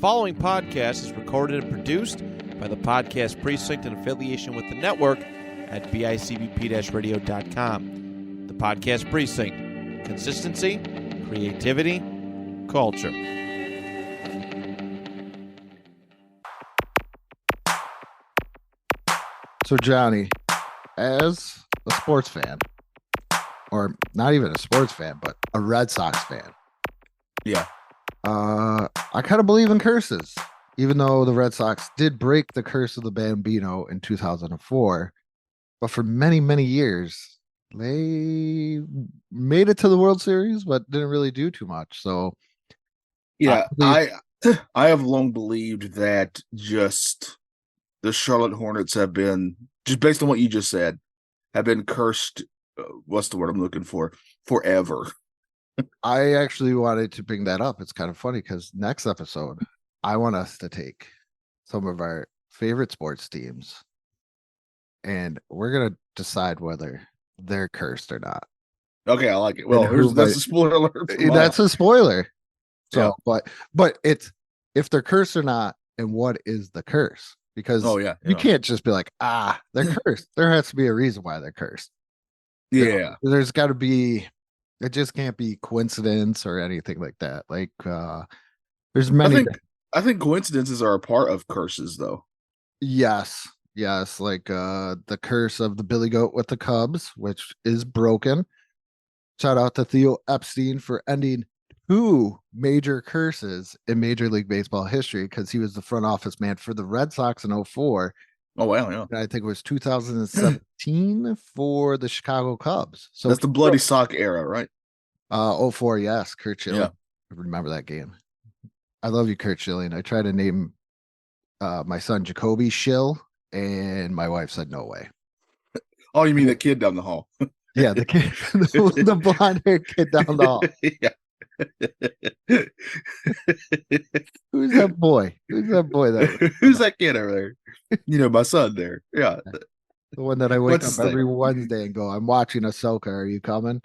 following podcast is recorded and produced by the Podcast Precinct in affiliation with the network at bicbp-radio.com. The Podcast Precinct. Consistency, creativity, culture. So, Johnny, as a sports fan, or not even a sports fan, but a Red Sox fan. Yeah. I kind of believe in curses, even though the Red Sox did break the curse of the Bambino in 2004. But for many, many years, they made it to the World Series, but didn't really do too much. So, yeah, I have long believed that just the Charlotte Hornets have been, just based on what you just said, have been cursed. What's the word I'm looking for? Forever. I actually wanted to bring that up. It's kind of funny because next episode, I want us to take some of our favorite sports teams and we're going to decide whether they're cursed or not. Okay, I like it. Well, that's a spoiler alert. That's a spoiler. So, yeah. but it's if they're cursed or not, and what is the curse? Because you can't just be like, they're cursed. There has to be a reason why they're cursed. Yeah. There's got to be, it just can't be coincidence or anything like that. Like, there's many. I think coincidences are a part of curses, though. Yes. Like the curse of the Billy Goat with the Cubs, which is broken. Shout out to Theo Epstein for ending 2 major curses in Major League Baseball history because he was the front office man for the Red Sox in 2004. Oh, wow, yeah. And I think it was 2017 for the Chicago Cubs. So that's the bloody sock era, right? 2004, yes. Kurt Schilling. Yeah. I remember that game. I love you, Kurt Schilling. I tried to name my son Jacoby Schill, and my wife said no way. Oh, you mean the kid down the hall? Yeah, the kid, the blonde-haired kid down the hall. Yeah. Who's that boy? Who's that kid over there? My son there. Yeah. The one that I wake up every Wednesday and go, I'm watching Ahsoka. Are you coming?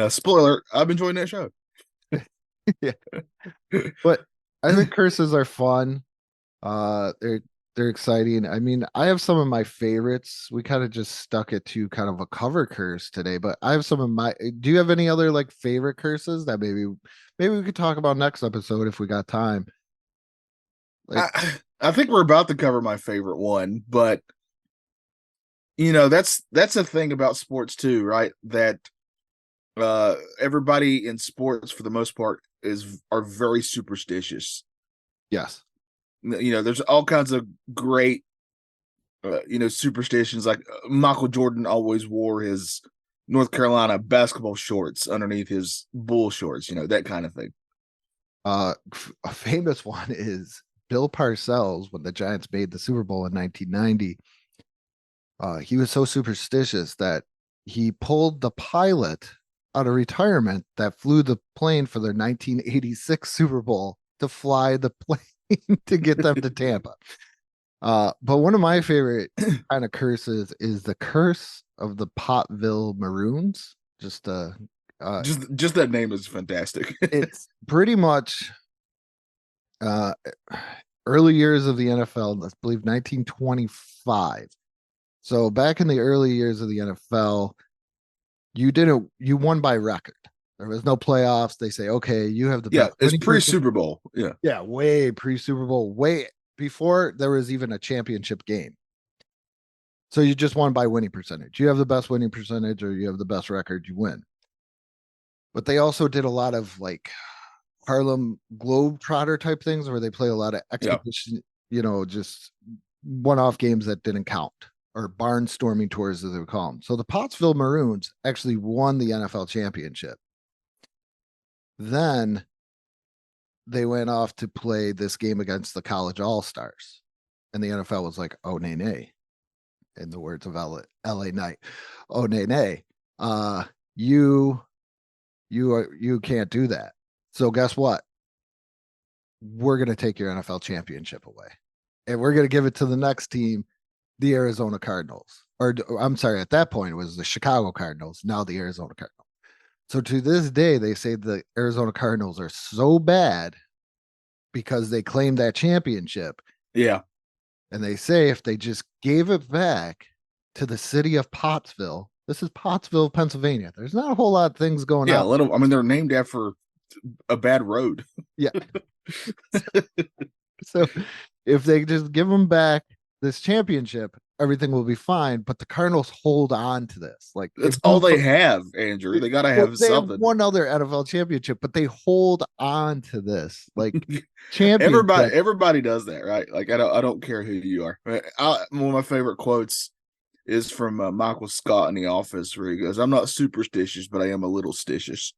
Spoiler, I'm enjoying that show. Yeah. But I think curses are fun. They're exciting. I mean, I have some of my favorites. We kind of just stuck it to kind of a cover curse today, but I have some of my. Do you have any other like favorite curses that maybe we could talk about next episode if we got time? Like, I think we're about to cover my favorite one, but that's the thing about sports too, right? That everybody in sports for the most part are very superstitious. Yes. There's all kinds of great, superstitions. Like Michael Jordan always wore his North Carolina basketball shorts underneath his bull shorts, that kind of thing. A famous one is Bill Parcells when the Giants made the Super Bowl in 1990. He was so superstitious that he pulled the pilot out of retirement that flew the plane for their 1986 Super Bowl to fly the plane to get them to Tampa. But one of my favorite kind of curses is the curse of the Pottsville Maroons. Just that name is fantastic. It's pretty much early years of the NFL, I believe 1925. So back in the early years of the NFL, you won by record. There was no playoffs. They say, okay, you have the best. It's pre-Super Bowl. Yeah. Yeah, way pre-Super Bowl, way before there was even a championship game. So you just won by winning percentage. You have the best winning percentage or you have the best record, you win. But they also did a lot of like Harlem Globetrotter type things where they play a lot of exhibition, just one-off games that didn't count, or barnstorming tours as they would call them. So the Pottsville Maroons actually won the NFL championship. Then they went off to play this game against the college all-stars. And the NFL was like, oh, nay. In the words of LA Knight. Oh, nay. You can't do that. So guess what? We're going to take your NFL championship away. And we're going to give it to the next team, the Arizona Cardinals. Or I'm sorry, at that point it was the Chicago Cardinals, now the Arizona Cardinals. So to this day, they say the Arizona Cardinals are so bad because they claim that championship. Yeah. And they say if they just gave it back to the city of Pottsville, this is Pottsville, Pennsylvania. There's not a whole lot of things going Yeah, on. I mean, they're named after a bad road. Yeah. So if they just give them back this championship, everything will be fine. But the Cardinals hold on to this. Like That's all they have, Andrew. They got to have they have something. one other NFL championship, but they hold on to this. Like championship. Everybody does that, right? Like I don't care who you are. One of my favorite quotes is from Michael Scott in The Office, where he goes, "I'm not superstitious, but I am a little stitious."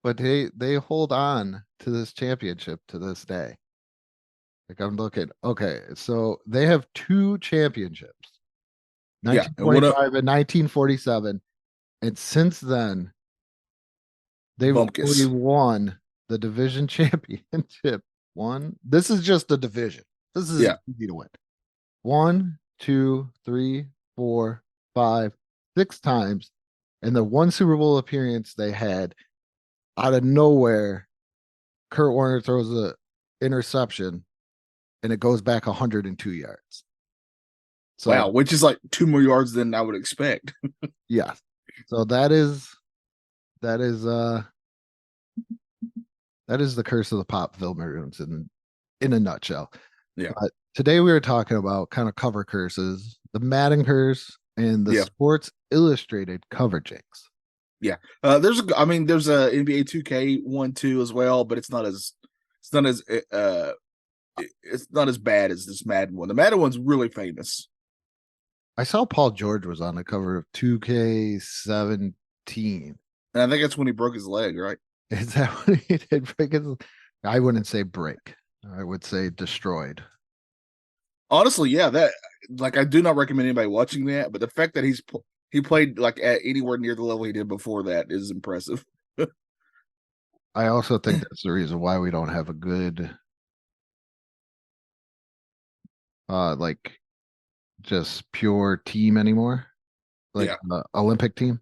But they hold on to this championship to this day. Like I'm looking, okay, so they have two championships, 1925 and 1947, and since then they've only won the division championship. One, this is just the division. This is easy to win. 1, 2, 3, 4, 5, 6 times, and the one Super Bowl appearance they had, out of nowhere, Kurt Warner throws a interception and it goes back 102 yards. So, wow, which is like 2 more yards than I would expect. Yeah. So that is the curse of the Popville Maroons in a nutshell. Yeah. Today we were talking about kind of cover curses, the Madden curse and the Sports Illustrated cover jinx. Yeah. There's a NBA 2K 1-2 as well, but it's not as bad as this Madden one. The Madden one's really famous. I saw Paul George was on the cover of 2K17. And I think that's when he broke his leg, right? Is that when he did break his? I wouldn't say break. I would say destroyed. Honestly, yeah, I do not recommend anybody watching that, but the fact that he played like at anywhere near the level he did before that is impressive. I also think that's the reason why we don't have a good like just pure team anymore. Like Olympic team.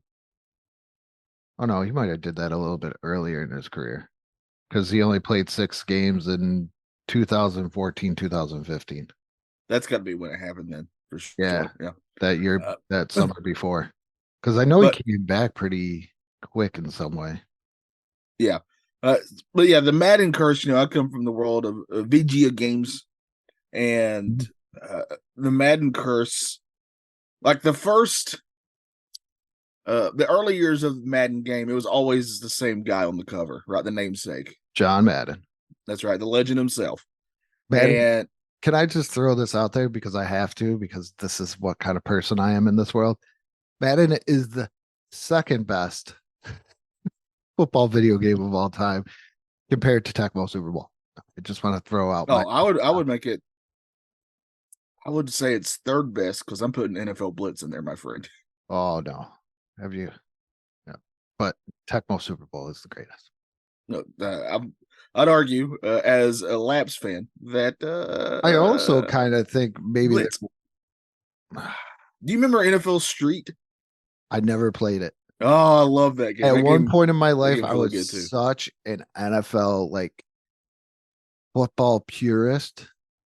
Oh no, he might have did that a little bit earlier in his career because he only played 6 games in 2014, 2015. That's got to be when it happened then, for sure. Yeah. That year, that summer before. Because I know he came back pretty quick in some way. Yeah. But yeah, the Madden curse, I come from the world of VGA games, and the Madden curse, like the first, the early years of the Madden game, it was always the same guy on the cover, right? The namesake. John Madden. That's right. The legend himself. Madden, and can I just throw this out there because I have to, because this is what kind of person I am in this world. Madden is the second best football video game of all time compared to Tecmo Super Bowl. I just want to throw out. I would make it. I would say it's third best because I'm putting NFL Blitz in there, my friend. Oh no, have you? Yeah, but Tecmo Super Bowl is the greatest. No, I'd argue as a Laps fan that I also kind of think maybe. Do you remember NFL Street? I never played it. Oh, I love that game. At one point in my life, I was such an NFL like football purist.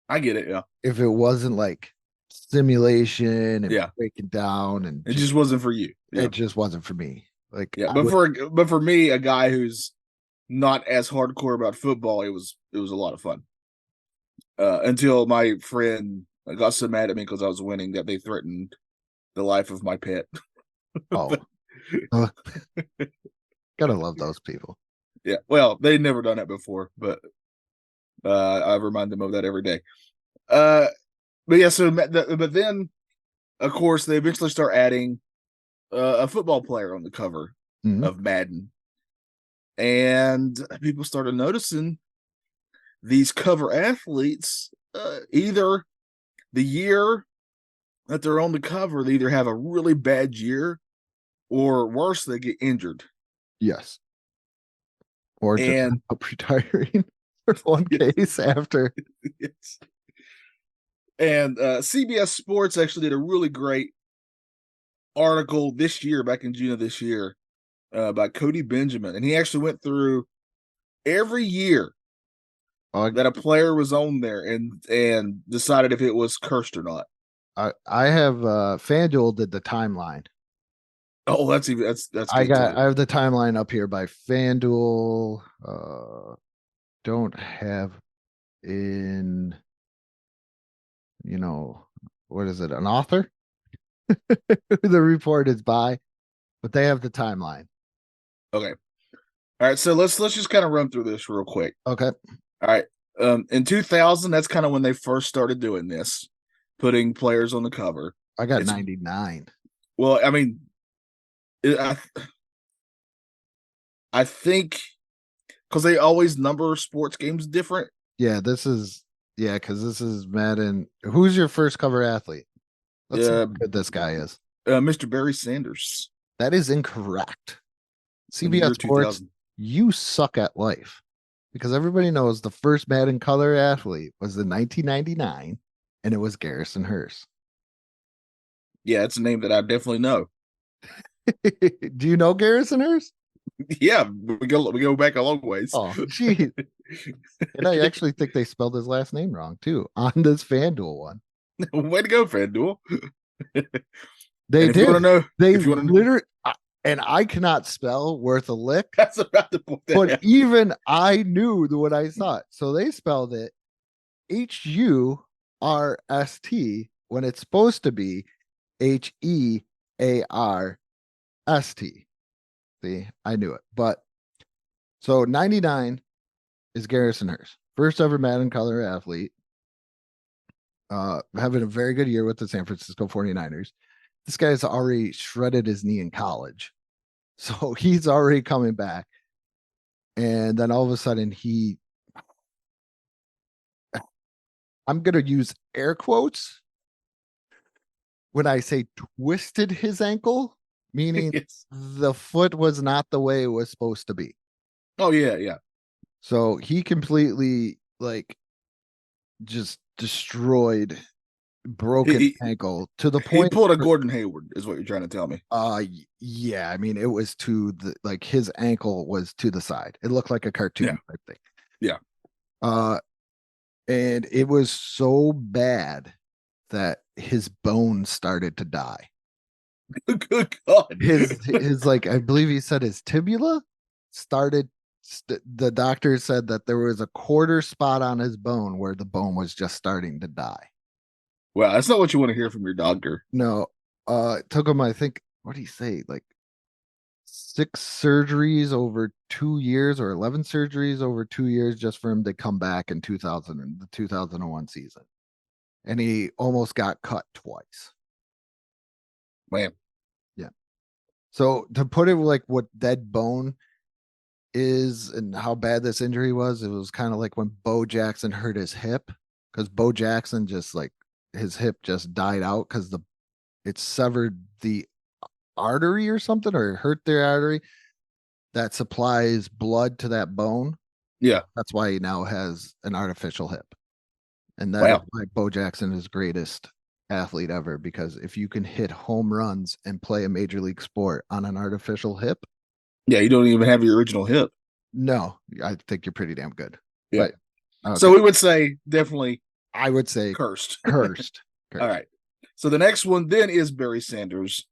I get it. Yeah. If it wasn't like simulation and breaking down, and it just wasn't for you. Yeah. It just wasn't for me. Like, yeah, but for me, a guy who's not as hardcore about football, it was a lot of fun. Until my friend got so mad at me because I was winning that they threatened the life of my pet. Oh, gotta love those people. Yeah, well, they'd never done that before, but I remind them of that every day. But yeah, but then, of course, they eventually start adding a football player on the cover of Madden, and people started noticing these cover athletes. Either the year that they're on the cover, they either have a really bad year, or worse, they get injured. Yes. Or just end up retiring for one case after. Yes. And CBS Sports actually did a really great article this year, back in June of this year, by Cody Benjamin, and he actually went through every year that a player was on there and decided if it was cursed or not. I have FanDuel did the timeline. Oh, that's I good too. I have the timeline up here by FanDuel. Don't have in, what is it? An author? The report is by, but they have the timeline. Okay. All right. So let's just kind of run through this real quick. Okay. All right. In 2000, that's kind of when they first started doing this, putting players on the cover. I got 99. Well, I mean, I think because they always number sports games different. Yeah, because this is Madden. Who's your first cover athlete? Let's see how good this guy is. Mr. Barry Sanders. That is incorrect. CBS Sports, you suck at life. Because everybody knows the first Madden color athlete was in 1999, and it was Garrison Hearst. Yeah, it's a name that I definitely know. Do you know Garrison Hearst? Yeah, we go back a long ways. Oh, geez. And I actually think they spelled his last name wrong too on this FanDuel one. Way to go, FanDuel. They did. You want to know? They literally, and I cannot spell worth a lick. That's about the point. But even I knew what I saw. So they spelled it HURST when it's supposed to be HEARST. See, I knew it. But so 99 is Garrison Hearst, first ever Madden color athlete. Having a very good year with the San Francisco 49ers. This guy's already shredded his knee in college. So he's already coming back. And then all of a sudden I'm going to use air quotes when I say twisted his ankle, meaning the foot was not the way it was supposed to be. Oh, yeah. So he completely just destroyed, broken ankle to the point. He pulled a Gordon Hayward, is what you're trying to tell me. Yeah. I mean, it was to the his ankle was to the side. It looked like a cartoon type thing. Yeah. And it was so bad that his bones started to die. Good God. His I believe he said his tibia started. The doctor said that there was a quarter spot on his bone where the bone was just starting to die. Well, that's not what you want to hear from your doctor. No, it took him, I think, what did he say? 6 surgeries over 2 years or 11 surgeries over 2 years just for him to come back in the 2001 season. And he almost got cut twice. Man. Yeah. So to put it what dead bone is and how bad this injury was, it was kind of like when Bo Jackson hurt his hip, because Bo Jackson just his hip just died out because it severed the artery or something, or hurt their artery that supplies blood to that bone. Yeah. That's why he now has an artificial hip. And that's why Bo Jackson is greatest athlete ever, because if you can hit home runs and play a major league sport on an artificial hip. Yeah, you don't even have your original hip. No, I think you're pretty damn good. Yeah. But, okay. So we would say definitely. I would say cursed. Cursed. All right. So the next one then is Barry Sanders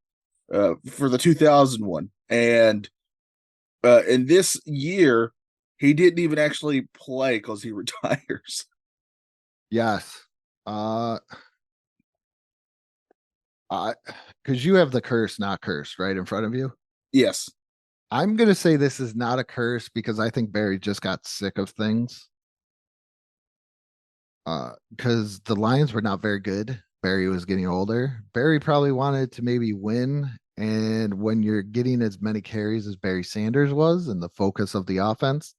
for the 2001. And in this year, he didn't even actually play because he retires. Yes. Because you have the curse, not cursed, right in front of you. Yes. I'm going to say this is not a curse because I think Barry just got sick of things. Because the Lions were not very good. Barry was getting older. Barry probably wanted to maybe win. And when you're getting as many carries as Barry Sanders was and the focus of the offense,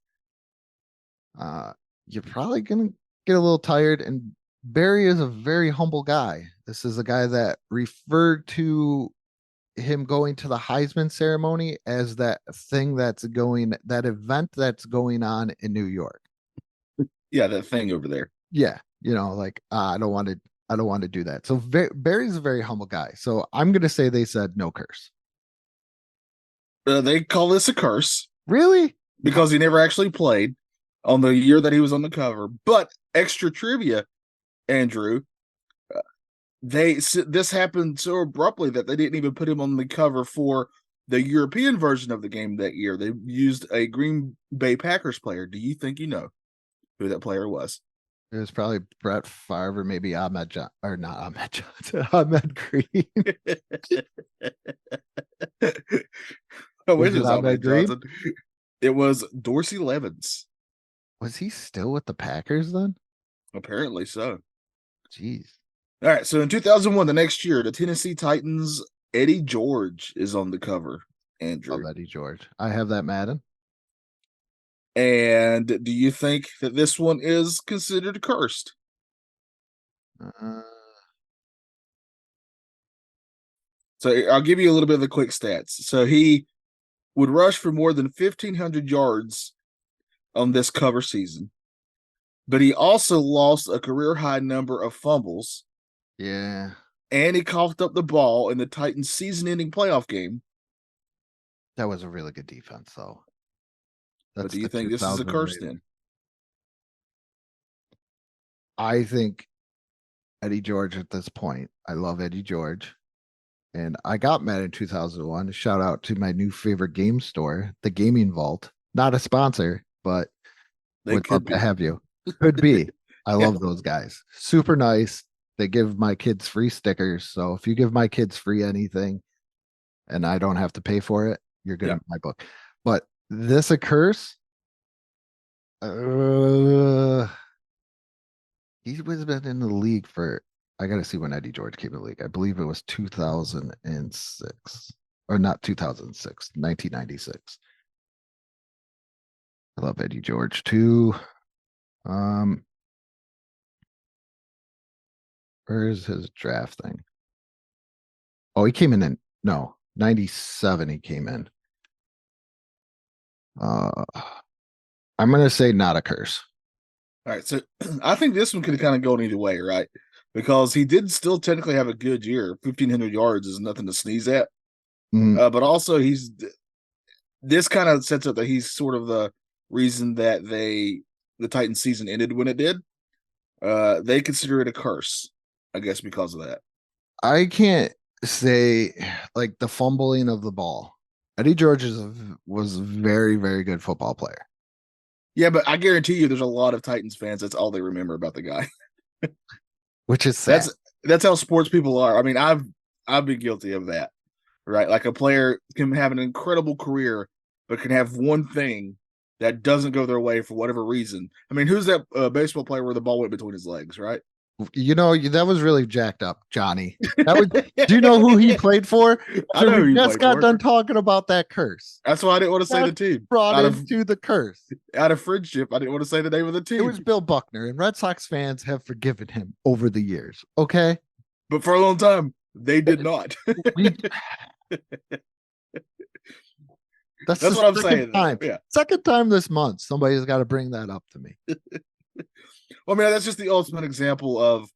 you're probably going to get a little tired. And Barry is a very humble guy. This is a guy that referred to him going to the Heisman ceremony as that event that's going on in New York. Yeah, that thing over there. Yeah. I don't want to I don't want to do that. So Barry's a very humble guy. So I'm going to say they said no curse. They call this a curse. Really? Because he never actually played on the year that he was on the cover. But extra trivia, Andrew, this happened so abruptly that they didn't even put him on the cover for the European version of the game that year. They used a Green Bay Packers player. Do you think you know who that player was? It was probably Brett Favre or maybe Ahmed John or not Ahmed Johnson, Ahmed Green. I wish it was Ahmed Ahmed Green? Johnson. It was Dorsey Levens. Was he still with the Packers then? Apparently so. Jeez. All right. So in 2001, the next year, the Tennessee Titans, Eddie George is on the cover. Andrew. Love Eddie George. I have that Madden. And do you think that this one is considered cursed? So I'll give you a little bit of the quick stats. So he would rush for more than 1,500 yards on this cover season, but he also lost a career-high number of fumbles. Yeah. And he coughed up the ball in the Titans' season-ending playoff game. That was a really good defense, though. But do you think this is a curse then? I think Eddie George at this point. I love Eddie George. And I got Madden in 2001. Shout out to my new favorite game store, the Gaming Vault. Not a sponsor, but They would love to have you. Could be. I love those guys. Super nice. They give my kids free stickers. So if you give my kids free anything and I don't have to pay for it, you're good in my book. But this a curse? He was been in the league for, I got to see when Eddie George came in the league. I believe it was 2006 or not 2006, 1996. I love Eddie George too. Where's his draft thing? Oh, he came in 97 he came in. I'm gonna say not a curse. All right, so I think this one could kind of go either way, right? Because he did still technically have a good year. 1,500 yards is nothing to sneeze at. But also this kind of sets up that he's sort of the reason that the Titans season ended when it did. They consider it a curse, I guess, because of that. I can't say like the fumbling of the ball. Eddie George was a very, very good football player. Yeah, but I guarantee you there's a lot of Titans fans, that's all they remember about the guy. Which is sad. That's how sports people are. I mean, I've been guilty of that. Right? Like a player can have an incredible career, but can have one thing that doesn't go their way for whatever reason. I mean, who's that baseball player where the ball went between his legs, right? You know, that was really jacked up, Johnny. Do you know who he played for? I know we just got done talking about that curse. That's why I didn't want to say the team. Brought into the curse. Out of friendship, I didn't want to say the name of the team. It was Bill Buckner, and Red Sox fans have forgiven him over the years. Okay. But for a long time, they did not. That's what I'm saying. Yeah. Second time this month, somebody's got to bring that up to me. Well, I mean, that's just the ultimate example of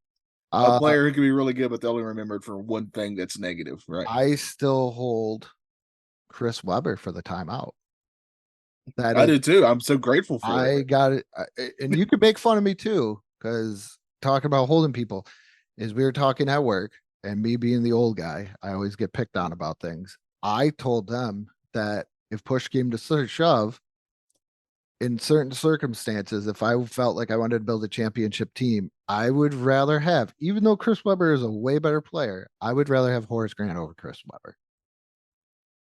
a player who can be really good, but they're only remembered for one thing that's negative, right? I still hold Chris Webber for the timeout. I do too. I'm so grateful for it. I got it. And you can make fun of me too, because talking about holding people is we were talking at work, and me being the old guy, I always get picked on about things. I told them that if push came to shove, in certain circumstances, if I felt like I wanted to build a championship team, I would rather have, even though Chris Webber is a way better player, I would rather have Horace Grant over Chris Webber.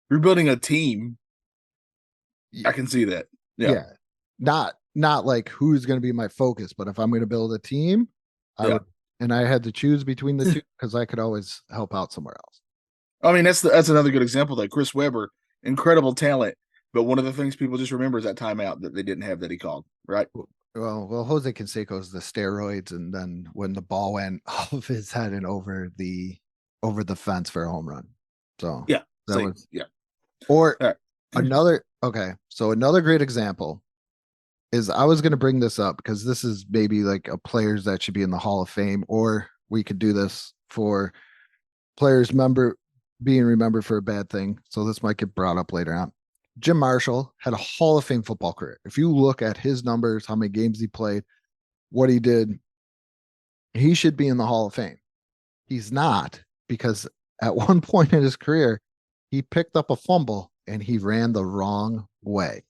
You're building a team. I can see that. Yeah. Not like who's going to be my focus, but if I'm going to build a team, I would, and I had to choose between the two because I could always help out somewhere else. I mean, that's another good example. That Chris Webber, incredible talent. But one of the things people just remember is that timeout that they didn't have that he called, right? Well, Jose Canseco's the steroids, and then when the ball went off of his head and over the fence for a home run. So Or another another great example is I was going to bring this up because this is maybe like a players that should be in the Hall of Fame or we could do this for players being remembered for a bad thing. So this might get brought up later on. Jim Marshall had a Hall of Fame football career. If you look at his numbers, how many games he played, what he did, he should be in the Hall of Fame. He's not, because at one point in his career, he picked up a fumble and he ran the wrong way.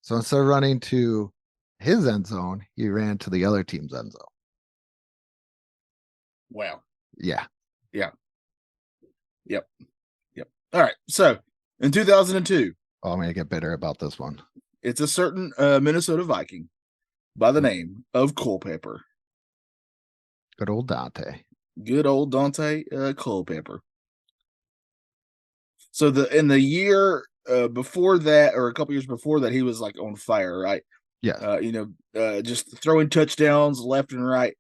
So instead of running to his end zone, he ran to the other team's end zone. Wow. Yeah. Yep. All right. So in 2002, I'm going to get bitter about this one. it's a certain Minnesota Viking by the name of Culpepper. Good old Dante. Good old Dante Culpepper. So in the year before that, or a couple years before that, he was like on fire, right? Yeah. Just throwing touchdowns left and right.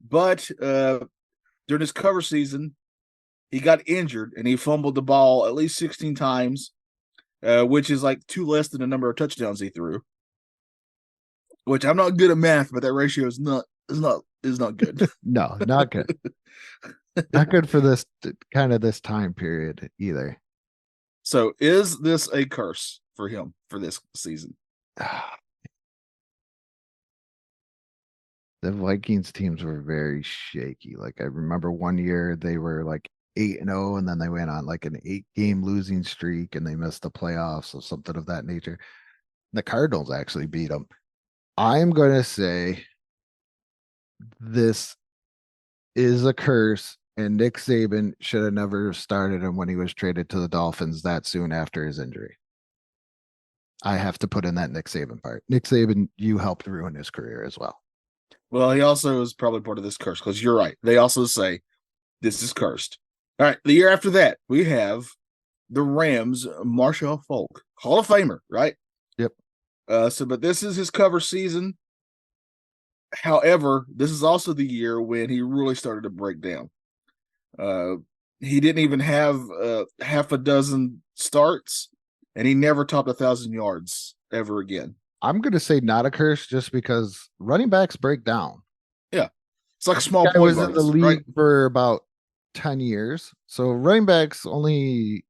But during his cover season, he got injured and he fumbled the ball at least 16 times, which is like 2 less than the number of touchdowns he threw. Which I'm not good at math, but that ratio is not good. No, not good. Not good for this time period either. So is this a curse for him for this season? The Vikings teams were very shaky. Like I remember one year they were like 8-0, and then they went on like an 8-game losing streak and they missed the playoffs or something of that nature. The Cardinals actually beat them. I'm going to say this is a curse, and Nick Saban should have never started him when he was traded to the Dolphins that soon after his injury. I have to put in that Nick Saban part. Nick Saban, you helped ruin his career as well. Well, he also is probably part of this curse, because you're right. They also say this is cursed. All right. The year after that, we have the Rams, Marshall Faulk, Hall of Famer, right? Yep. But this is his cover season. However, this is also the year when he really started to break down. He didn't even have half a dozen starts, and he never topped 1,000 yards ever again. I'm going to say not a curse, just because running backs break down. Yeah. It's like small guy point was guards, in the league right? for about 10 years. So running backs only,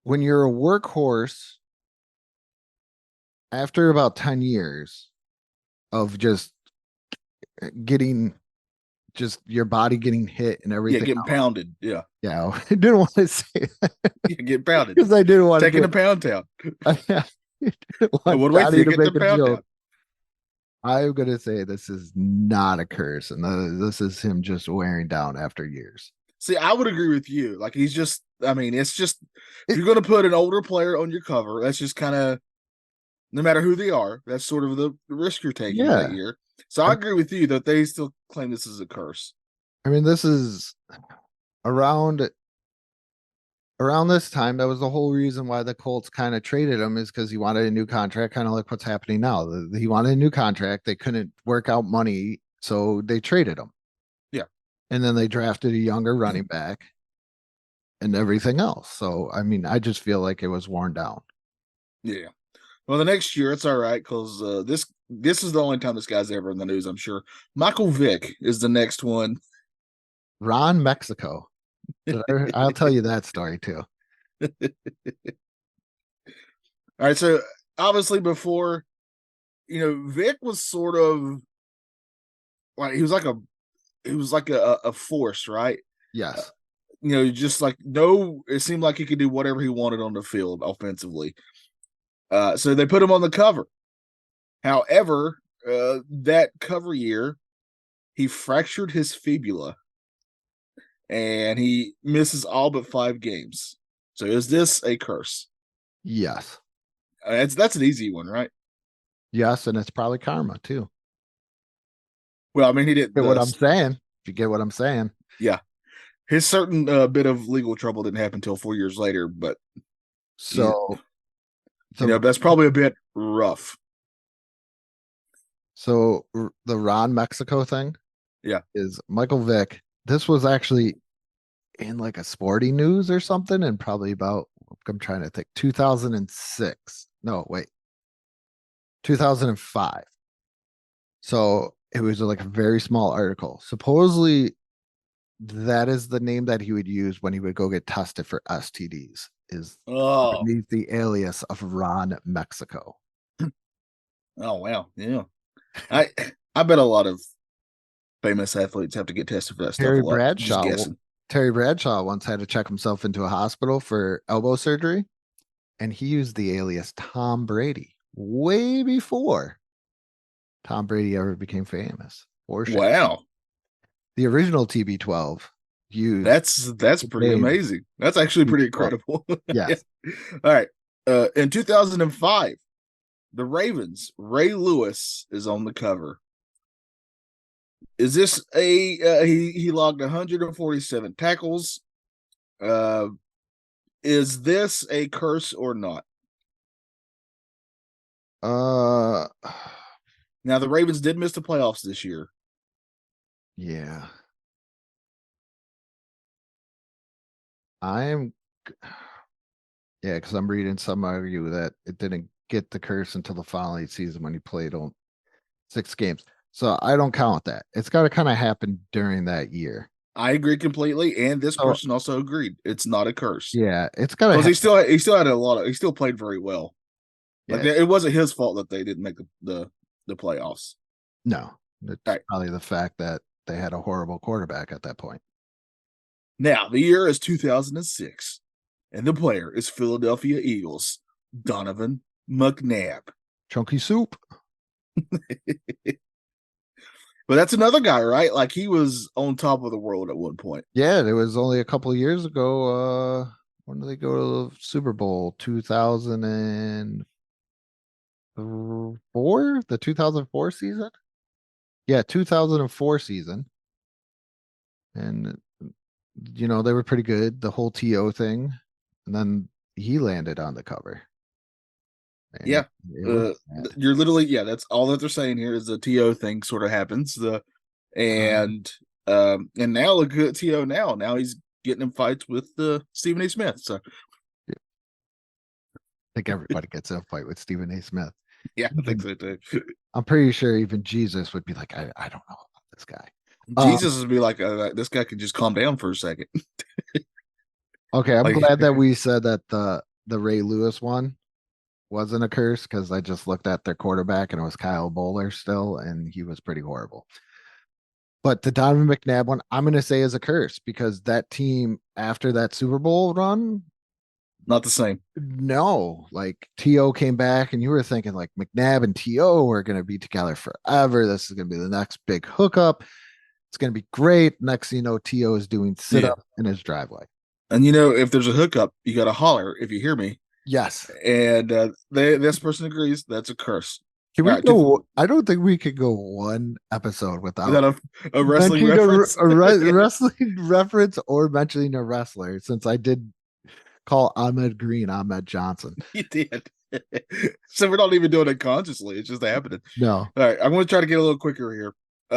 when you're a workhorse, after about 10 years of just getting, just your body getting hit and everything. Yeah, getting pounded. Yeah. Yeah. I didn't want to say that. You get pounded. Because I didn't want taking to the pound town. what do we think? Get the pound down. I'm going to say this is not a curse, and this is him just wearing down after years. See, I would agree with you. Like, he's just, I mean, it's just, if you're going to put an older player on your cover, that's just kind of, no matter who they are, that's sort of the risk you're taking that year. So I agree with you that they still claim this is a curse. I mean, this is around this time. That was the whole reason why the Colts kind of traded him, is because he wanted a new contract, kind of like what's happening now. He wanted a new contract. They couldn't work out money, so they traded him. Yeah. And then they drafted a younger running back and everything else. So, I mean, I just feel like it was worn down. Yeah. Well, the next year, it's all right, because this is the only time this guy's ever in the news, I'm sure. Michael Vick is the next one. Ron Mexico. I'll tell you that story too. All right, so obviously before, Vic was sort of like he was like a force, right? Yes. Just like it seemed like he could do whatever he wanted on the field offensively. So they put him on the cover. However, that cover year, he fractured his fibula, and he misses all but 5 games. So is this a curse? Yes. That's an easy one, right? Yes, and it's probably karma too. Well, I mean, he didn't get what I'm saying. If you get what I'm saying. Yeah. His certain bit of legal trouble didn't happen until 4 years later, but that's probably a bit rough. So the Ron Mexico thing, is Michael Vick. This was actually in like a sporting news or something, and probably about, I'm trying to think, 2006. No, wait, 2005. So it was like a very small article. Supposedly, that is the name that he would use when he would go get tested for STDs. Is Oh, underneath the alias of Ron Mexico. oh wow, yeah. I I bet a lot of famous athletes have to get tested for that stuff a Terry lot. Just Bradshaw. guessing. Terry Bradshaw once had to check himself into a hospital for elbow surgery, and he used the alias Tom Brady way before Tom Brady ever became famous. Or Wow, the original TB12 used that's the pretty name amazing. That's actually pretty TB12. incredible. Yeah. Yes. All right. In 2005, the Ravens, Ray Lewis is on the cover. Is this he logged 147 tackles? Uh, is this a curse or not? Uh, Now the Ravens did miss the playoffs this year. yeah. I'm yeah, because I'm reading some argue that it didn't get the curse until the following season when he played on 6 games. So I don't count that. It's got to kind of happen during that year. I agree completely, and this So person also agreed it's not a curse yeah, it's got to because happen. he still had a lot of he still played very well. Like Yeah, it wasn't his fault that they didn't make the playoffs. no, it's All right. probably the fact that they had a horrible quarterback at that point. Now the year is 2006, and the player is Philadelphia Eagles Donovan McNabb. Chunky soup. But that's another guy, right? Like he was on top of the world at one point. Yeah, it was only a couple of years ago. When did they go to the Super Bowl? 2004? The 2004 season? Yeah, 2004 season. And they were pretty good, the whole TO thing. And then he landed on the cover. Yeah. And it was bad. You're literally, yeah, that's all that they're saying here is the TO thing sort of happens. Uh, And now look at TO now. Now he's getting in fights with Stephen A. Smith. So I think everybody gets in a fight with Stephen A. Smith. yeah, I think so too. I'm pretty sure even Jesus would be like, I don't know about this guy. Jesus would be like, this guy can just calm down for a second. Okay, I'm Like, glad that we said that the Ray Lewis one wasn't a curse because I just looked at their quarterback and it was Kyle Bowler still, and he was pretty horrible. But the Donovan McNabb one, I'm going to say is a curse because that team after that Super Bowl run, not the same. no, like T.O. came back and you were thinking like McNabb and T.O. are going to be together forever. This is going to be the next big hookup. It's going to be great. Next thing you know, T.O. is doing sit Yeah. up in his driveway. And if there's a hookup, you got to holler if you hear me. Yes. And this person agrees that's a curse. Can we All right, go? I don't think we could go one episode is that without a wrestling mentioning reference? a wrestling reference or mentioning a wrestler. Since I did call Ahmed Green Ahmed Johnson. You did. So we're not even doing it consciously. It's just happening. No. All right. I'm going to try to get a little quicker here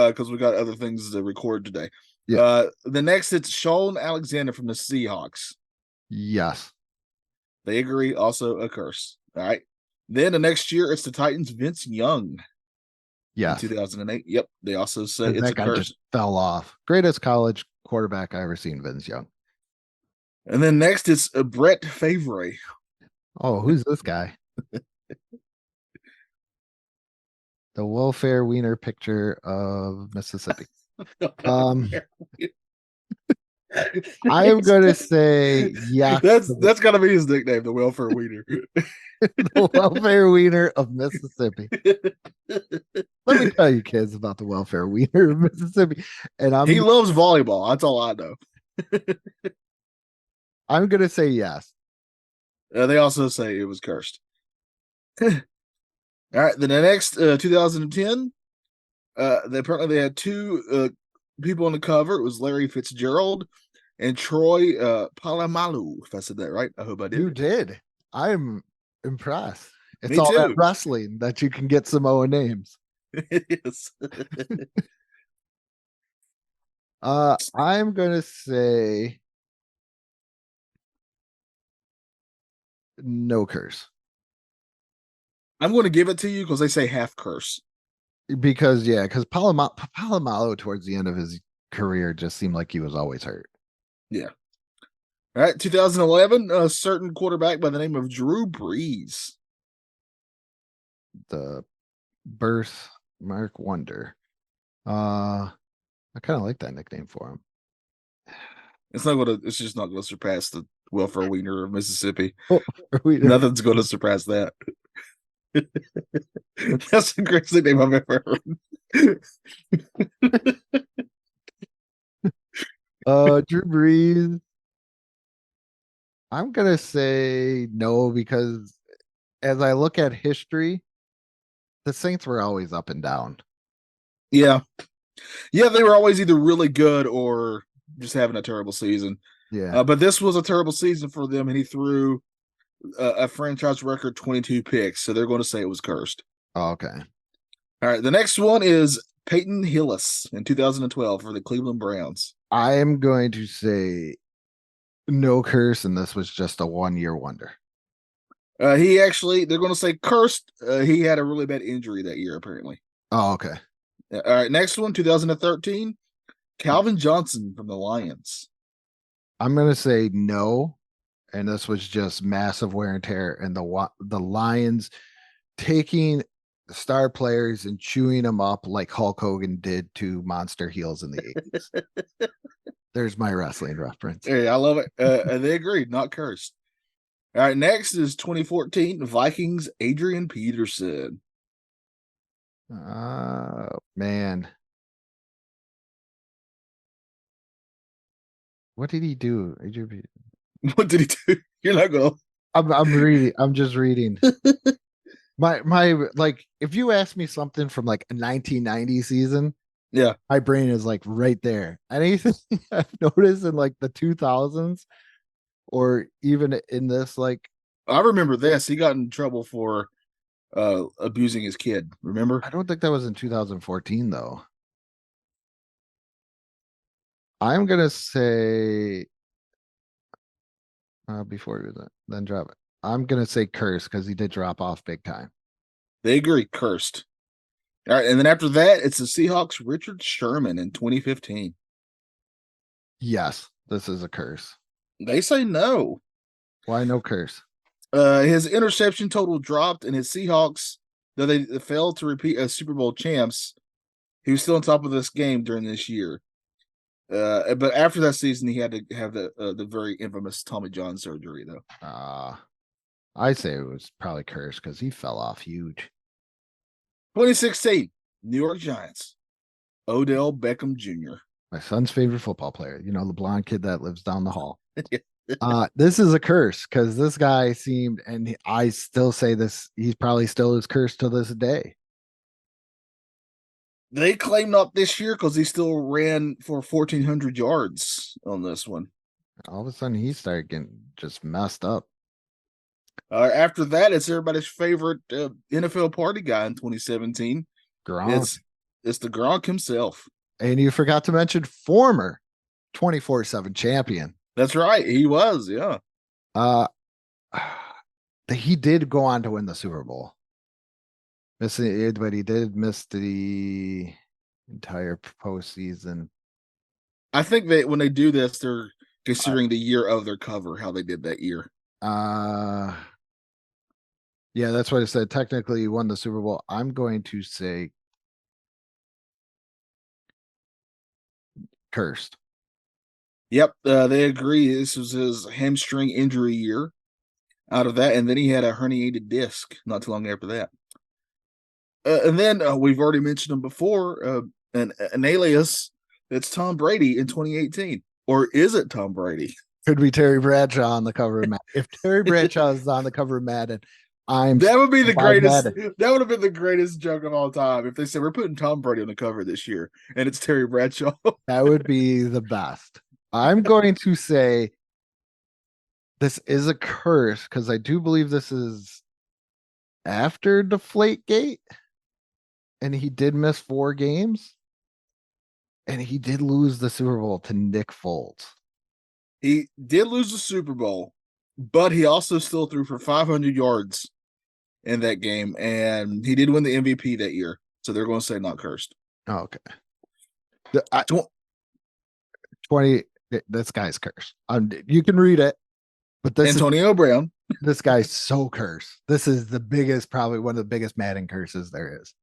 because we got other things to record today. Yeah. The next, it's Sean Alexander from the Seahawks. Yes. They agree. Also a curse. All right. Then the next year, it's the Titans' Vince Young. Yeah. In 2008. Yep. They also say it's that a guy curse. just fell off. Greatest college quarterback I ever seen, Vince Young. And then next, it's Brett Favre. Oh, who's this guy? The welfare wiener picture of Mississippi. I am gonna say yes. That's gotta be his nickname, the welfare wiener. The welfare wiener of Mississippi. Let me tell you, kids, about the welfare wiener of Mississippi. And he loves volleyball. That's all I know. I'm gonna say yes. They also say it was cursed. All right, then the next 2010, they had two people on the cover. It was Larry Fitzgerald and Troy Polamalu. If I said that right, I hope I did. You did. I'm impressed. It's Me all too. that wrestling that you can get Samoa names. It is. I'm gonna say no curse. I'm going to give it to you because they say half curse. Because Palomalo towards the end of his career just seemed like he was always hurt. Yeah. All right, 2011, a certain quarterback by the name of Drew Brees. The birthmark wonder. I kind of like that nickname for him. It's just not gonna surpass the welfare wiener of Mississippi. Oh, Nothing's gonna surpass that. That's the greatest nickname I've ever heard. Drew Brees. I'm gonna say no because as I look at history, the Saints were always up and down. Yeah. Yeah, they were always either really good or just having a terrible season. Yeah. But this was a terrible season for them, and he threw a franchise record 22 picks, so they're going to say it was cursed. Oh, okay. All right, the next one is Peyton Hillis in 2012 for the Cleveland Browns. I am going to say no curse, and this was just a 1-year wonder. They're going to say cursed. He had a really bad injury that year, apparently. Oh, okay. All right, next one, 2013, Calvin Johnson from the Lions. I'm going to say no, and this was just massive wear and tear, and the Lions taking star players and chewing them up like Hulk Hogan did to Monster Heels in the 80s. There's my wrestling reference. Hey, I love it. They agreed, not cursed. All right, next is 2014 Vikings Adrian Peterson. Oh, man. What did he do? What did he do? You're not going. I'm reading. I'm just reading. my like if you ask me something from like a 1990 season, yeah, my brain is like right there. Anything I've noticed in like the 2000s or even in this, like I remember this. He got in trouble for abusing his kid. Remember? I don't think that was in 2014 though. I'm gonna say before he was then drop it. I'm gonna say curse because he did drop off big time. They agree, cursed. All right, and then after that, it's the Seahawks Richard Sherman in 2015. Yes, this is a curse. They say no. Why no curse? His interception total dropped, and his Seahawks, though they failed to repeat as Super Bowl champs, he was still on top of this game during this year. But after that season, he had to have the very infamous Tommy John surgery, though. I say it was probably cursed because he fell off huge. 2016, New York Giants, Odell Beckham Jr. My son's favorite football player. You know, the blonde kid that lives down the hall. This is a curse because this guy seemed, and I still say this, he's probably still is cursed to this day. They claim not this year because he still ran for 1,400 yards on this one. All of a sudden, he started getting just messed up. After that, it's everybody's favorite NFL party guy in 2017. Gronk. It's the Gronk himself. And you forgot to mention former 24/7 champion. That's right. He was, yeah. He did go on to win the Super Bowl. But he did miss the entire postseason. I think that when they do this, they're considering the year of their cover, how they did that year. Yeah, that's what I said. Technically, he won the Super Bowl. I'm going to say cursed. Yep, they agree. This was his hamstring injury year. Out of that, and then he had a herniated disc not too long after that. And then we've already mentioned him before, an alias. It's Tom Brady in 2018, or is it Tom Brady? Could be Terry Bradshaw on the cover of Madden. If Terry Bradshaw is on the cover of Madden, that would be the greatest. Madden. That would have been the greatest joke of all time if they said we're putting Tom Brady on the cover this year, and it's Terry Bradshaw. That would be the best. I'm going to say this is a curse because I do believe this is after Deflategate, and he did miss 4 games, and he did lose the Super Bowl to Nick Foles. He did lose the Super Bowl, but he also still threw for 500 yards in that game, and he did win the MVP that year. So they're going to say not cursed. Oh, okay. 20. This guy's cursed. You can read it, but Antonio Brown. This guy's so cursed. This is the biggest, probably one of the biggest Madden curses there is.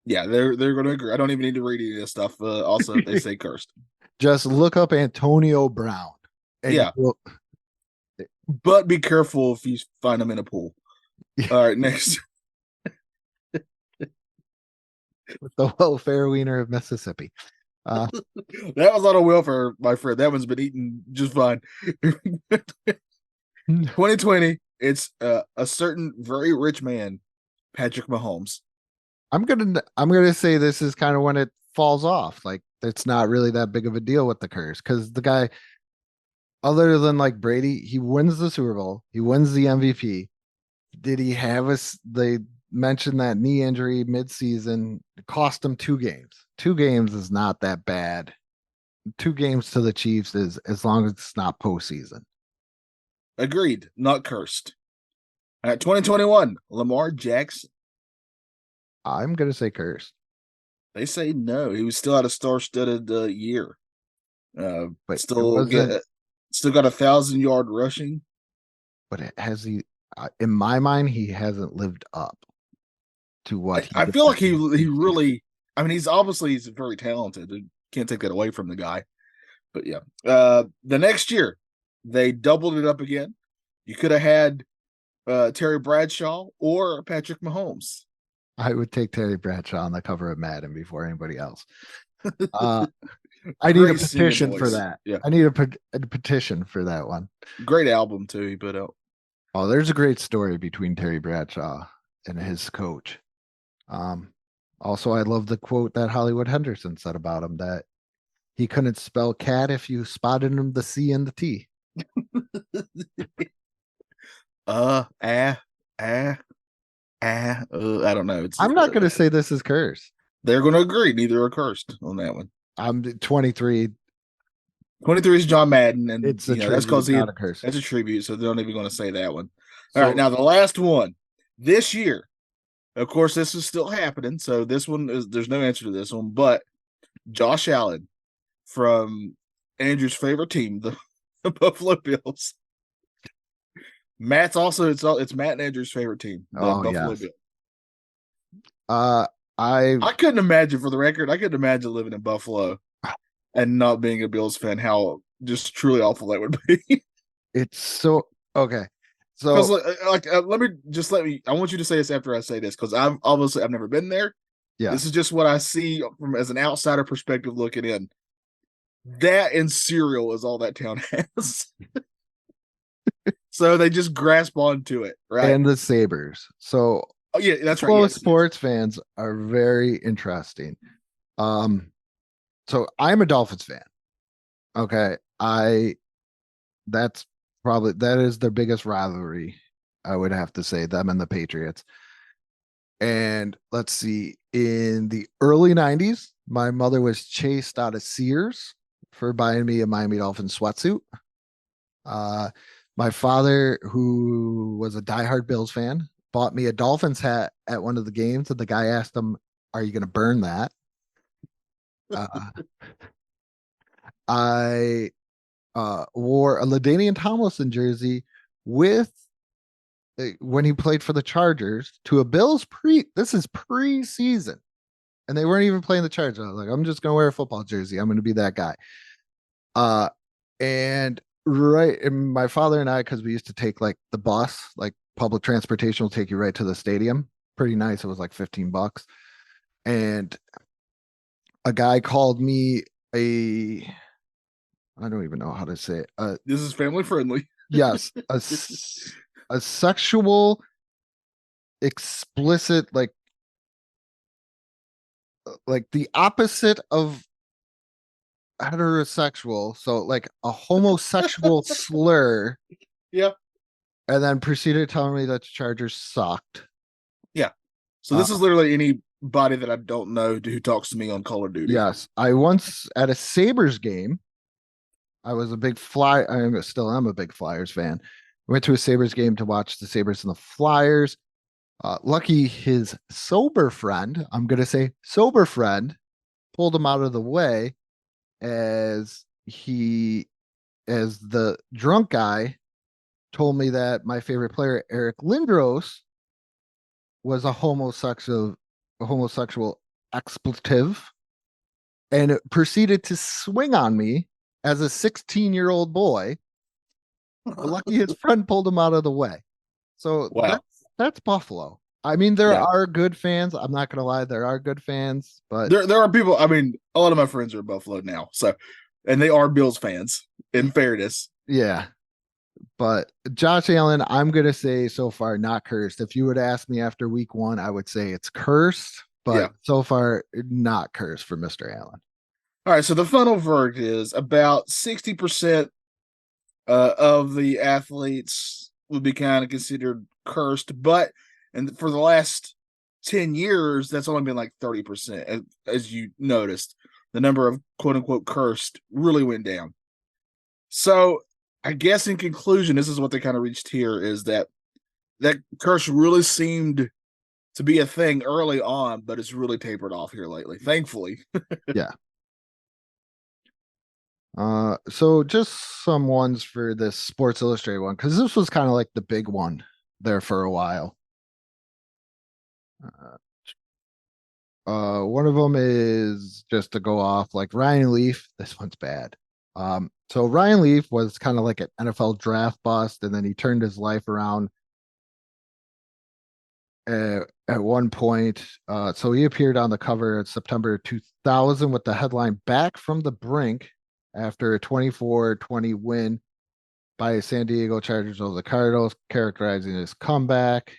Yeah, they're going to agree. I don't even need to read any of this stuff. Also, they say cursed. Just look up Antonio Brown. Yeah. But be careful if you find him in a pool. Yeah. All right, next. With the welfare wiener of Mississippi. That was on a welfare, my friend. That one's been eaten just fine. 2020, it's a certain very rich man, Patrick Mahomes. I'm gonna say this is kind of when it falls off. Like it's not really that big of a deal with the curse because the guy, other than like Brady, he wins the Super Bowl, he wins the MVP. Did he have they mentioned that knee injury midseason? It cost him 2 games. 2 games is not that bad. 2 games to the Chiefs is as long as it's not postseason. Agreed. Not cursed. All right, 2021, Lamar Jackson. I'm gonna say cursed. They say no. He was still at a star-studded year. But still got 1,000-yard rushing. But has he? In my mind, he hasn't lived up to what I feel like he really. I mean, he's very talented. Can't take that away from the guy. But yeah, the next year they doubled it up again. You could have had Terry Bradshaw or Patrick Mahomes. I would take Terry Bradshaw on the cover of Madden before anybody else. I need a petition for that. Yeah, I need a petition for that one. Great album too he put out. Oh, there's a great story between Terry Bradshaw and his coach. Also, I love the quote that Hollywood Henderson said about him, that he couldn't spell cat if you spotted him the C and the T. I don't know. I'm not going to say this is cursed. They're going to agree. Neither are cursed on that one. I'm 23. 23 is John Madden, and it's a tribute, that's because that's a tribute, so they're not even going to say that one. All right, now the last one this year. Of course, this is still happening, so there's no answer to this one. But Josh Allen from Andrew's favorite team, the Buffalo Bills. Matt's also it's Matt and Andrew's favorite team, the Buffalo Bills. I couldn't imagine, for the record, I couldn't imagine living in Buffalo and not being a Bills fan. How just truly awful that would be. It's so okay. So I want you to say this after I say this, because I've never been there. Yeah, this is just what I see from as an outsider perspective looking in. That and cereal is all that town has. So they just grasp onto it, right? And the Sabres. So yeah, that's right. Most sports fans are very interesting. So I'm a Dolphins fan. Okay. That is their biggest rivalry. I would have to say, them and the Patriots. And let's see, in the early 90s, my mother was chased out of Sears for buying me a Miami Dolphins sweatsuit. My father, who was a diehard Bills fan, bought me a Dolphins hat at one of the games, and the guy asked him, "Are you going to burn that?" I wore a LaDainian Tomlinson jersey when he played for the Chargers to a Bills this is preseason, and they weren't even playing the Chargers. I was like, I'm just going to wear a football jersey. I'm going to be that guy. And my father and I, because we used to take like the bus, like public transportation will take you right to the stadium. Pretty nice. It was like $15. And a guy called me I don't even know how to say it. This is family friendly. Yes. A sexual, explicit, like the opposite of heterosexual, so like a homosexual slur. Yeah. And then proceeded telling me that the Chargers sucked. Yeah. So this is literally anybody that I don't know who talks to me on Call of Duty. Yes. I once at a Sabres game, I was a big I still am a big Flyers fan. Went to a Sabres game to watch the Sabres and the Flyers. Lucky his sober friend, I'm going to say sober friend, pulled him out of the way as the drunk guy told me that my favorite player, Eric Lindros, was a homosexual expletive and proceeded to swing on me as a 16-year-old boy. But lucky his friend pulled him out of the way. So Wow. that's Buffalo. I mean, there Yeah. are good fans. I'm not gonna lie, there are good fans, but There are people. I mean, a lot of my friends are in Buffalo now, so and they are Bills fans. In fairness, yeah. But Josh Allen, I'm gonna say so far not cursed. If you would ask me after week 1, I would say it's cursed, yeah. but so far not cursed for Mr. Allen. All right, so the final verdict is about 60% of the athletes would be kind of considered cursed, but and for the last 10 years, that's only been like 30%. As you noticed, the number of quote unquote cursed really went down. So I guess in conclusion, this is what they kind of reached here is that curse really seemed to be a thing early on, but it's really tapered off here lately, thankfully. Yeah. So just some ones for this Sports Illustrated one, because this was kind of like the big one there for a while. One of them is just to go off like Ryan Leaf. This one's bad. So Ryan Leaf was kind of like an NFL draft bust, and then he turned his life around at one point. So he appeared on the cover in September 2000 with the headline "Back from the Brink" after a 24-20 win by San Diego Chargers over the Cardinals, characterizing his comeback,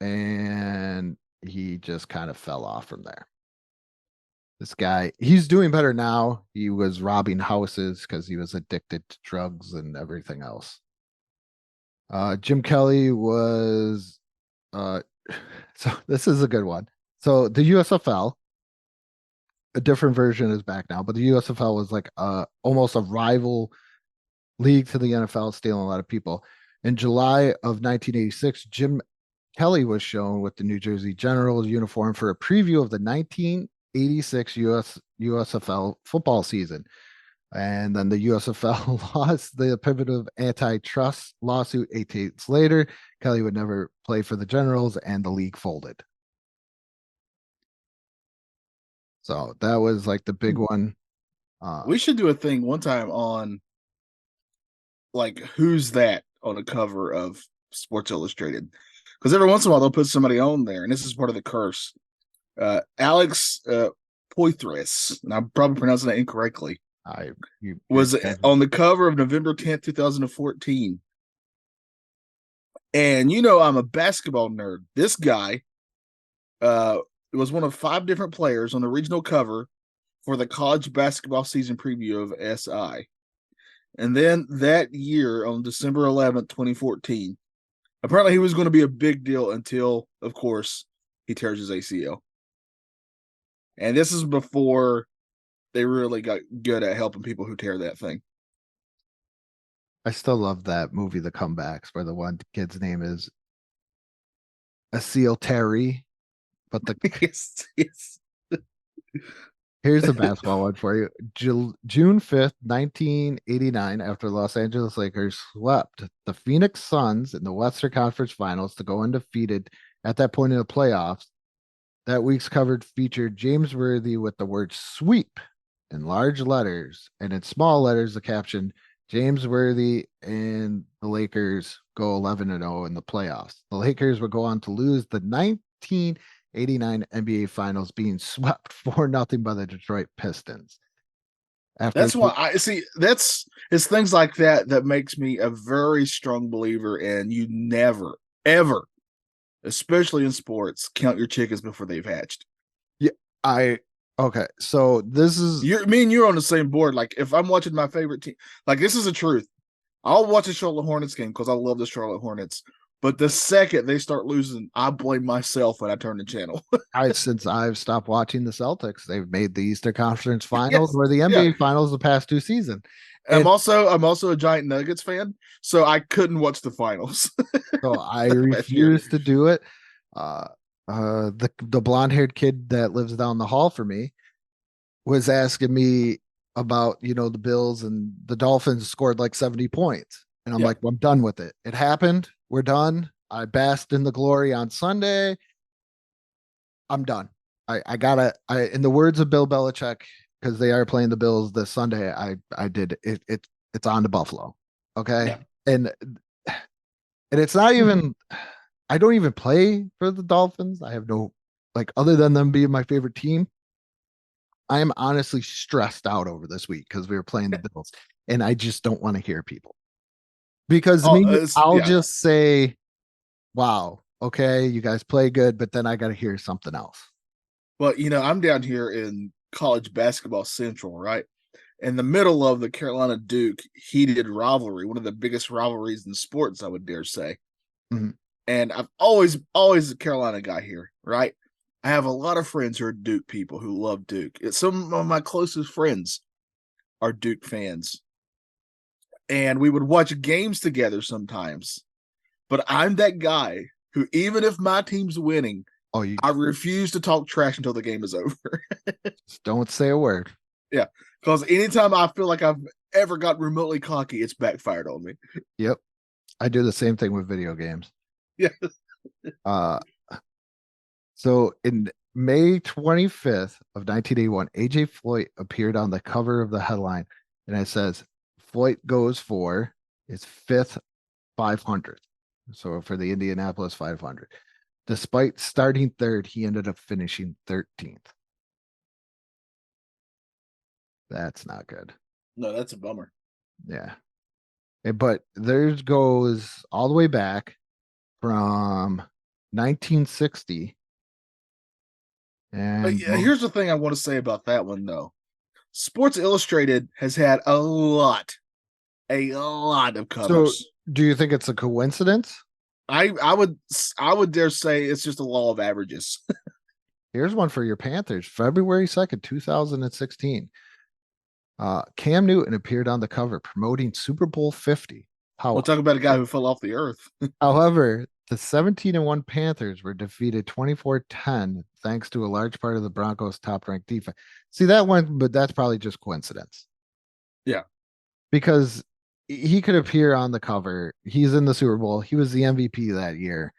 and he just kind of fell off from there. This guy, he's doing better now. He was robbing houses because he was addicted to drugs and everything else. Jim Kelly was so this is a good one. So the USFL, a different version is back now, but the USFL was like almost a rival league to the NFL, stealing a lot of people. In July of 1986, Jim Kelly was shown with the New Jersey Generals uniform for a preview of the 1986 USFL football season. And then the USFL lost the pivotal antitrust lawsuit 8 days later. Kelly would never play for the Generals, and the league folded. So that was like the big one. We should do a thing one time on like who's that on a cover of Sports Illustrated, because every once in a while they'll put somebody on there, and this is part of the curse. Alex Poitras, and I'm probably pronouncing that incorrectly. Was on the cover of November 10th, 2014. And you know I'm a basketball nerd. This guy was one of 5 different players on the regional cover for the college basketball season preview of SI. And then that year, on December 11th, 2014, apparently he was going to be a big deal until, of course, he tears his ACL. And this is before they really got good at helping people who tear that thing. I still love that movie, The Comebacks, where the one kid's name is Asil Terry, but the yes. Here's a basketball one for you. June 5th, 1989, after Los Angeles Lakers swept the Phoenix Suns in the Western Conference Finals to go undefeated at that point in the playoffs. That week's cover featured James Worthy with the word sweep in large letters, and in small letters, the caption, James Worthy and the Lakers go 11-0 in the playoffs. The Lakers would go on to lose the 1989 NBA Finals, being swept 4-0 by the Detroit Pistons. That's why I see. It's things like that that makes me a very strong believer in you never, ever, especially in sports, count your chickens before they've hatched. Yeah, okay. So this is me and you're on the same board. Like if I'm watching my favorite team, like this is the truth. I'll watch a Charlotte Hornets game because I love the Charlotte Hornets. But the second they start losing, I blame myself when I turn the channel. Since I've stopped watching the Celtics, they've made the Eastern Conference Finals Yes. or the NBA Finals the past 2 seasons. I'm also a giant Nuggets fan, so I couldn't watch the finals. So I refuse to do it. The blonde haired kid that lives down the hall for me was asking me about, the Bills and the Dolphins scored like 70 points. And I'm Yeah. like, well, I'm done with it. It happened. We're done. I basked in the glory on Sunday. I'm done. I gotta, in the words of Bill Belichick, because they are playing the Bills this Sunday, I did it. It's on to Buffalo. Okay. Yeah. And it's not even, I don't even play for the Dolphins. I have no, like, other than them being my favorite team, I am honestly stressed out over this week because we were playing the Bills and I just don't want to hear people. Because Oh, me, I'll yeah. just say, wow, okay, you guys play good, but then I got to hear something else. Well, I'm down here in college basketball central, right? In the middle of the Carolina Duke heated rivalry, one of the biggest rivalries in sports, I would dare say. Mm-hmm. And I've always a Carolina guy here, right? I have a lot of friends who are Duke people who love Duke. Some of my closest friends are Duke fans. And we would watch games together sometimes. But I'm that guy who, even if my team's winning, I refuse to talk trash until the game is over. Just don't say a word. Yeah. Because anytime I feel like I've ever got remotely cocky, it's backfired on me. Yep. I do the same thing with video games. Yeah. So in May 25th of 1981, AJ Floyd appeared on the cover of the headline, and it says Floyd goes for his fifth 500. So for the Indianapolis 500. Despite starting third, he ended up finishing 13th. That's not good. No, that's a bummer. Yeah. But theirs goes all the way back from 1960. And here's the thing I want to say about that one, though. Sports Illustrated has had a lot of covers. So do you think it's a coincidence? I would dare say it's just a law of averages. Here's one for your Panthers. February 2nd, 2016. Cam Newton appeared on the cover promoting Super Bowl 50. We'll talk about a guy who fell off the earth. However, the 17-1 Panthers were defeated 24-10 thanks to a large part of the Broncos' top-ranked defense. See that one, but that's probably just coincidence. Yeah. Because he could appear on the cover. He's in the Super Bowl. He was the MVP that year.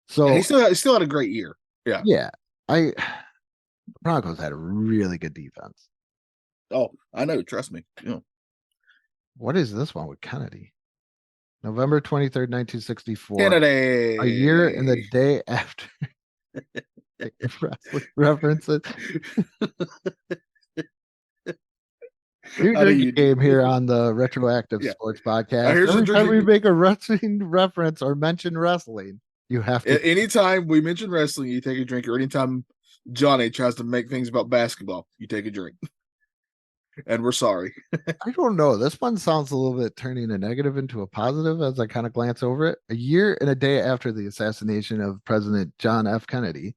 So yeah, he still had a great year. Yeah. Yeah. The Broncos had a really good defense. Oh, I know. Trust me. Yeah. What is this one with Kennedy? November 23rd, 1964. Kennedy. A year and the day after references. You're doing a game here on the Retroactive Sports Podcast. Every time we make a wrestling reference or mention wrestling, you have to. Anytime we mention wrestling, you take a drink, or anytime Johnny tries to make things about basketball, you take a drink. And we're sorry. I don't know. This one sounds a little bit turning a negative into a positive as I kind of glance over it. A year and a day after the assassination of President John F. Kennedy.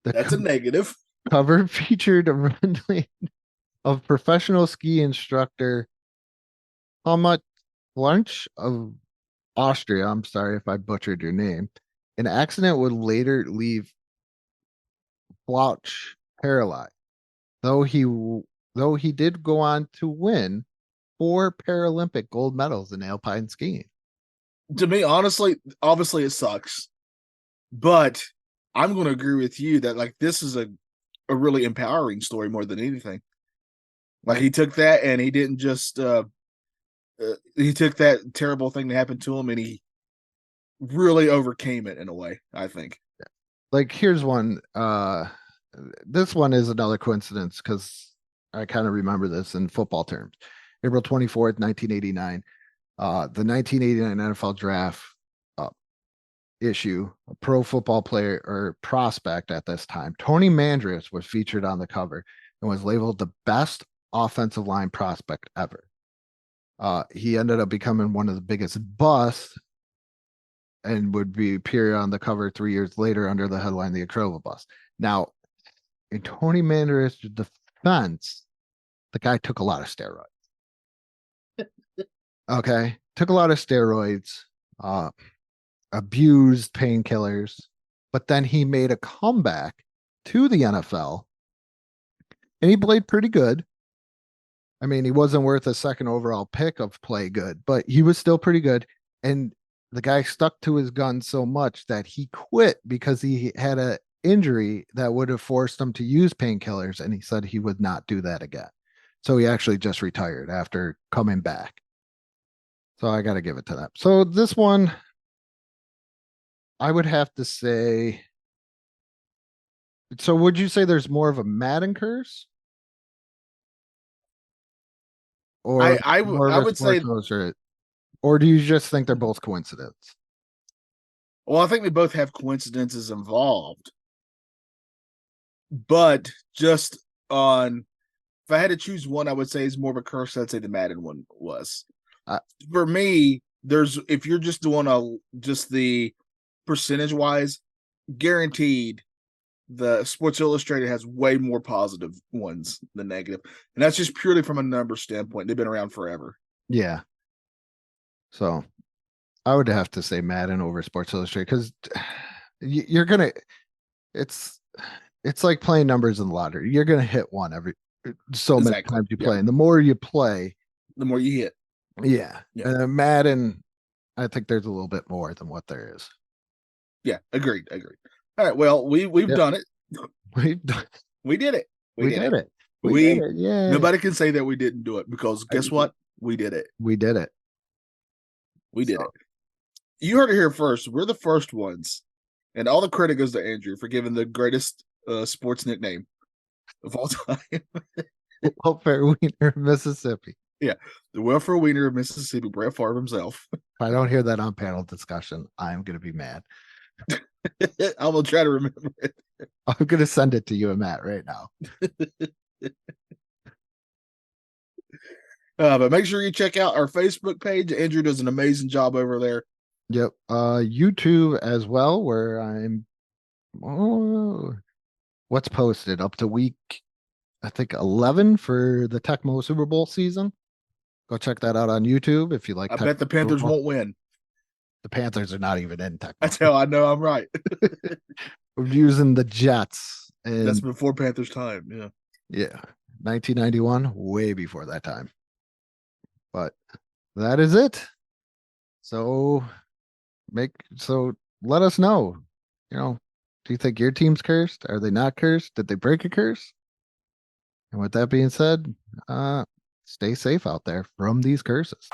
That's a negative. Cover featured a rendering of professional ski instructor Helmut Lunch of Austria. I'm sorry if I butchered your name. An accident would later leave Blauch paralyzed, though he did go on to win 4 Paralympic gold medals in alpine skiing. To me, honestly, obviously it sucks, but I'm going to agree with you that like this is a really empowering story more than anything. Like he took that and he didn't just he took that terrible thing that happened to him and he really overcame it in a way, I think. Like here's one. This one is another coincidence because I kind of remember this in football terms. April 24th, 1989. The 1989 NFL draft issue, a pro football player or prospect at this time, Tony Mandris, was featured on the cover and was labeled the best offensive line prospect ever. He ended up becoming one of the biggest busts and would appear on the cover 3 years later under the headline The Incredible Bust. Now, in Tony Mandris' defense, the guy took a lot of steroids. Okay. Took a lot of steroids, abused painkillers, but then he made a comeback to the NFL and he played pretty good. I mean, he wasn't worth a second overall pick of play good, but he was still pretty good. And the guy stuck to his gun so much that he quit because he had a injury that would have forced him to use painkillers. And he said he would not do that again. So he actually just retired after coming back. So I got to give it to them. So this one, I would have to say. So would you say there's more of a Madden curse? Or I more of a would say, Sports Illustrated? Or do you just think they're both coincidence? well, I think they both have coincidences involved. But just on, if I had to choose one, I would say it's more of a curse. I'd say the Madden one was. For me, if you're just doing just the percentage wise, guaranteed the Sports Illustrated has way more positive ones than negative. And that's just purely from a number standpoint. They've been around forever. Yeah. So I would have to say Madden over Sports Illustrated because you're gonna. It's like playing numbers in the lottery. You're gonna hit one every so many times you play, and the more you play, the more you hit. Yeah. And Madden, I think there's a little bit more than what there is. Yeah, agreed. All right, well, we've done it. We've done. We did it. We did it. We did it. Yeah. Nobody can say that we didn't do it because guess what? We did it. We did it. We did it. You heard it here first. We're the first ones, and all the credit goes to Andrew for giving the greatest sports nickname of all time. Welfare Wiener, Mississippi. Yeah, the Welfare Wiener of Mississippi, Brett Favre himself. If I don't hear that on panel discussion, I'm going to be mad. I will try to remember it. I'm going to send it to you and Matt right now. But make sure you check out our Facebook page. Andrew does an amazing job over there. Yep. YouTube as well, where I'm what's posted up to week, I think 11 for the Tecmo Super Bowl season. Go check that out on YouTube if you like. I bet the Panthers won't win. The Panthers are not even in Tecmo. That's how I know I'm right. We're using the Jets. And that's before Panthers time. Yeah. Yeah. 1991, way before that time. But that is it. So let us know. Do you think your team's cursed? Are they not cursed? Did they break a curse? And with that being said, stay safe out there from these curses.